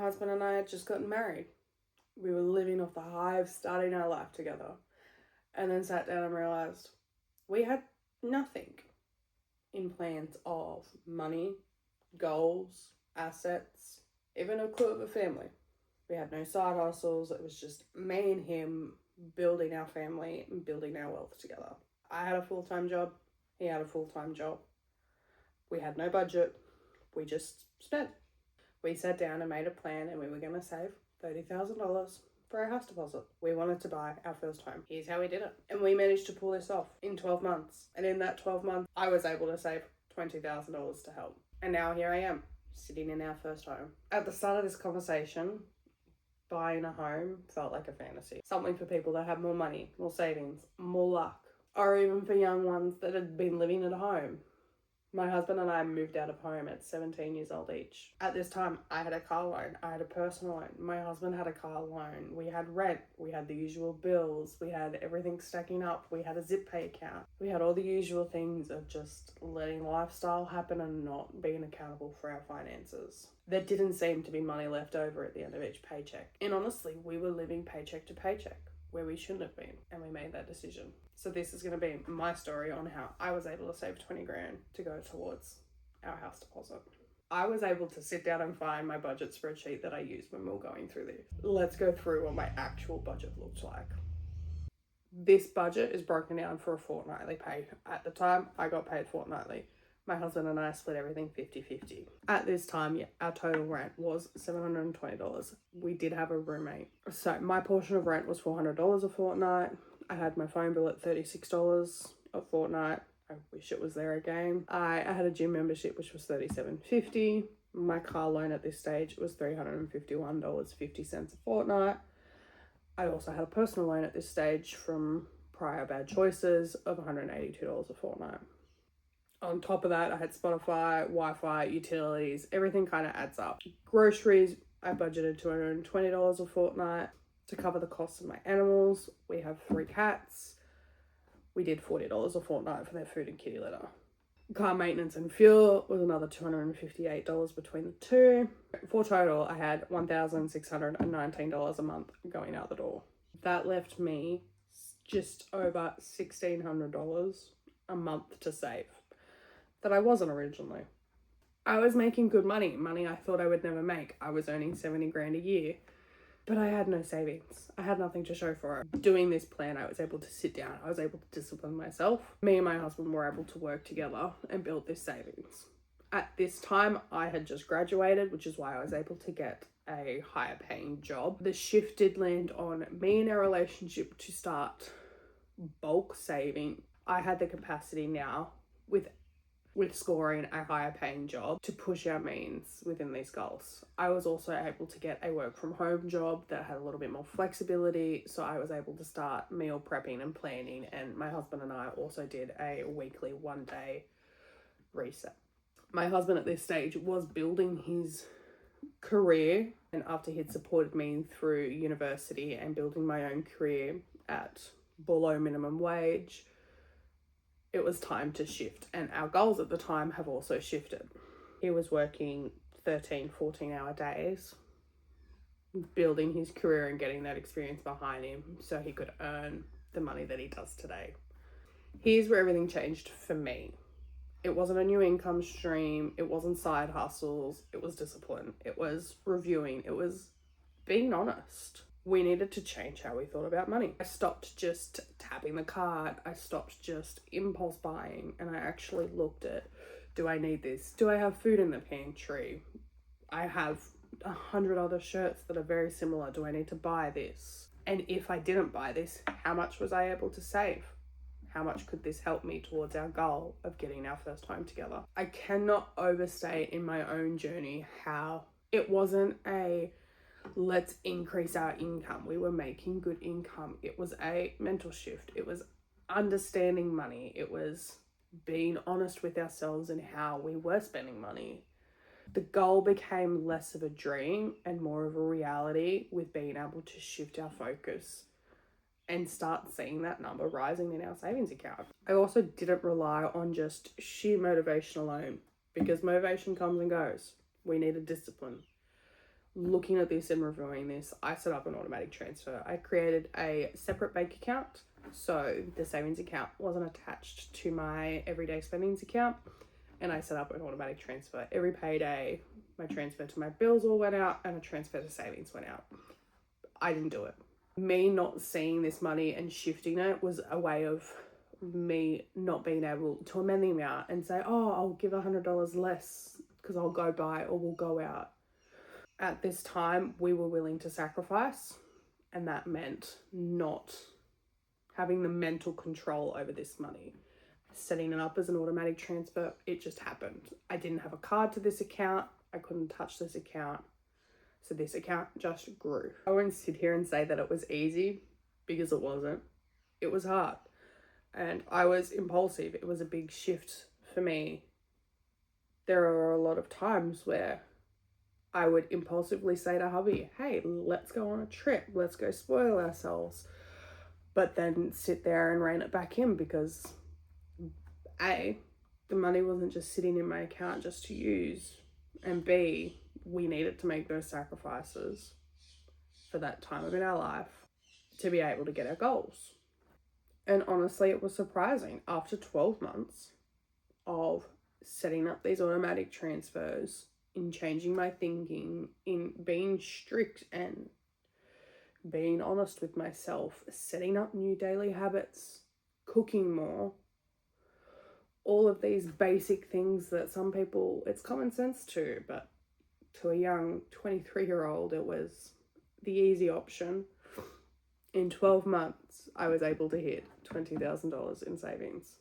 husband and I had just gotten married. We were living off the high of starting our life together. And then sat down and realised we had nothing in plans of money, goals, assets, even a clue of a family. We had no side hustles. It was just me and him building our family and building our wealth together. I had a full-time job. He had a full-time job. We had no budget. We just spent. We sat down and made a plan, and we were going to save $30,000 for our house deposit. We wanted to buy our first home. Here's how we did it. And we managed to pull this off in 12 months. And in that 12 months, I was able to save $20,000 to help. And now here I am, sitting in our first home. At the start of this conversation, buying a home felt like a fantasy. Something for people that have more money, more savings, more luck, or even for young ones that had been living at home. My husband and I moved out of home at 17 years old each. At this time, I had a car loan. I had a personal loan. My husband had a car loan. We had rent. We had the usual bills. We had everything stacking up. We had a zip pay account. We had all the usual things of just letting lifestyle happen and not being accountable for our finances. There didn't seem to be money left over at the end of each paycheck. And honestly, we were living paycheck to paycheck, where we shouldn't have been, and we made that decision. So this is going to be my story on how I was able to save 20 grand to go towards our house deposit. I was able to sit down and find my budget spreadsheet that I used when we were going through this. Let's go through what my actual budget looked like. This budget is broken down for a fortnightly pay. At the time, I got paid fortnightly. My husband and I split everything 50-50. At this time, our total rent was $720. We did have a roommate. So my portion of rent was $400 a fortnight. I had my phone bill at $36 a fortnight. I wish it was there again. I had a gym membership, which was $37.50. My car loan at this stage was $351.50 a fortnight. I also had a personal loan at this stage from prior bad choices of $182 a fortnight. On top of that, I had Spotify, Wi-Fi, utilities, everything kind of adds up. Groceries, I budgeted $220 a fortnight to cover the cost of my animals. We have 3 cats. We did $40 a fortnight for their food and kitty litter. Car maintenance and fuel was another $258 between the two. For total, I had $1,619 a month going out the door. That left me just over $1,600 a month to save that I wasn't originally. I was making good money I thought I would never make. I was earning 70 grand a year, but I had no savings. I had nothing to show for it. Doing this plan, I was able to sit down. I was able to discipline myself. Me and my husband were able to work together and build this savings. At this time, I had just graduated, which is why I was able to get a higher paying job. The shift did land on me and our relationship to start bulk saving. I had the capacity now with scoring a higher paying job to push our means within these goals. I was also able to get a work from home job that had a little bit more flexibility, so I was able to start meal prepping and planning, and my husband and I also did a weekly 1-day reset. My husband at this stage was building his career, and after he'd supported me through university and building my own career at below minimum wage, it was time to shift, and our goals at the time have also shifted. He was working 13, 14-hour days, building his career and getting that experience behind him so he could earn the money that he does today. Here's where everything changed for me. It wasn't a new income stream. It wasn't side hustles. It was discipline. It was reviewing. It was being honest. We needed to change how we thought about money. I stopped just tapping the card. I stopped just impulse buying, and I actually looked at, do I need this? Do I have food in the pantry? I have 100 other shirts that are very similar. Do I need to buy this? And if I didn't buy this, how much was I able to save? How much could this help me towards our goal of getting our first home together? I cannot overstate in my own journey how it wasn't a let's increase our income. We were making good income. It was a mental shift. It was understanding money. It was being honest with ourselves and how we were spending money. The goal became less of a dream and more of a reality, with being able to shift our focus and start seeing that number rising in our savings account. I also didn't rely on just sheer motivation alone, because motivation comes and goes. We needed discipline. looking at this and reviewing this, I set up an automatic transfer. I created a separate bank account, so the savings account wasn't attached to my everyday spendings account, and I set up an automatic transfer. Every payday, my transfer to my bills all went out and a transfer to savings went out. I didn't do it. Me not seeing this money and shifting it was a way of me not being able to amend the amount and say, oh, I'll give $100 less because I'll go buy or we'll go out. At this time, we were willing to sacrifice, and that meant not having the mental control over this money. Setting it up as an automatic transfer, it just happened. I didn't have a card to this account. I couldn't touch this account. So this account just grew. I won't sit here and say that it was easy, because it wasn't. It was hard. And I was impulsive. It was a big shift for me. There are a lot of times where I would impulsively say to hubby, hey, let's go on a trip. Let's go spoil ourselves. But then sit there and rein it back in because A, the money wasn't just sitting in my account just to use. And B, we needed to make those sacrifices for that time in our life to be able to get our goals. And honestly, it was surprising. After 12 months of setting up these automatic transfers, in changing my thinking, in being strict and being honest with myself, setting up new daily habits, cooking more, all of these basic things that some people, it's common sense to, but to a young 23-year-old, it was the easy option. In 12 months, I was able to hit $20,000 in savings.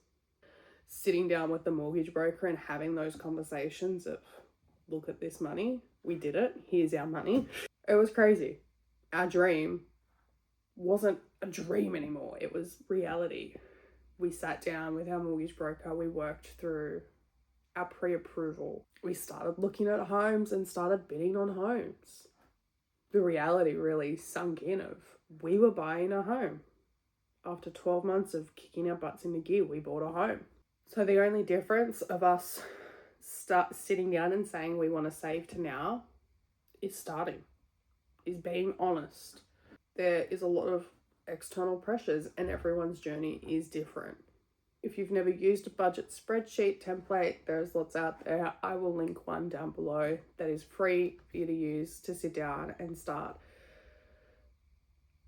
Sitting down with the mortgage broker and having those conversations of, look at this money, we did it, here's our money. It was crazy. Our dream wasn't a dream anymore, it was reality. We sat down with our mortgage broker, we worked through our pre-approval. We started looking at homes and started bidding on homes. The reality really sunk in of, we were buying a home. After 12 months of kicking our butts into gear, we bought a home. So the only difference of us start sitting down and saying we want to save to now is being honest. There is a lot of external pressures and everyone's journey is different. If you've never used a budget spreadsheet template, there's lots out there. I will link one down below that is free for you to use to sit down and start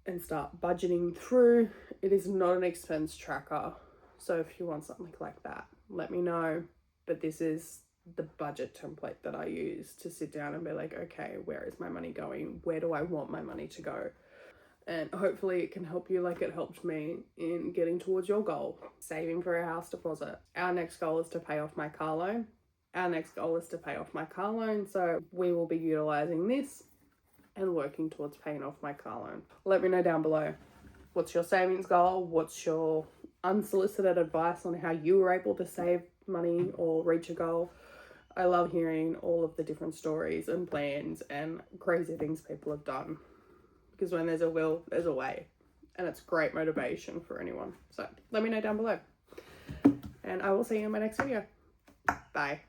budgeting through. It is not an expense tracker. So if you want something like that, let me know. But this is the budget template that I use to sit down and be like, okay, where is my money going? Where do I want my money to go? And hopefully it can help you like it helped me in getting towards your goal, saving for a house deposit. Our next goal is to pay off my car loan. So we will be utilizing this and working towards paying off my car loan. Let me know down below. What's your savings goal? What's your unsolicited advice on how you were able to save money or reach a goal? I love hearing all of the different stories and plans and crazy things people have done. Because when there's a will, there's a way. And it's great motivation for anyone. So let me know down below. And I will see you in my next video. Bye.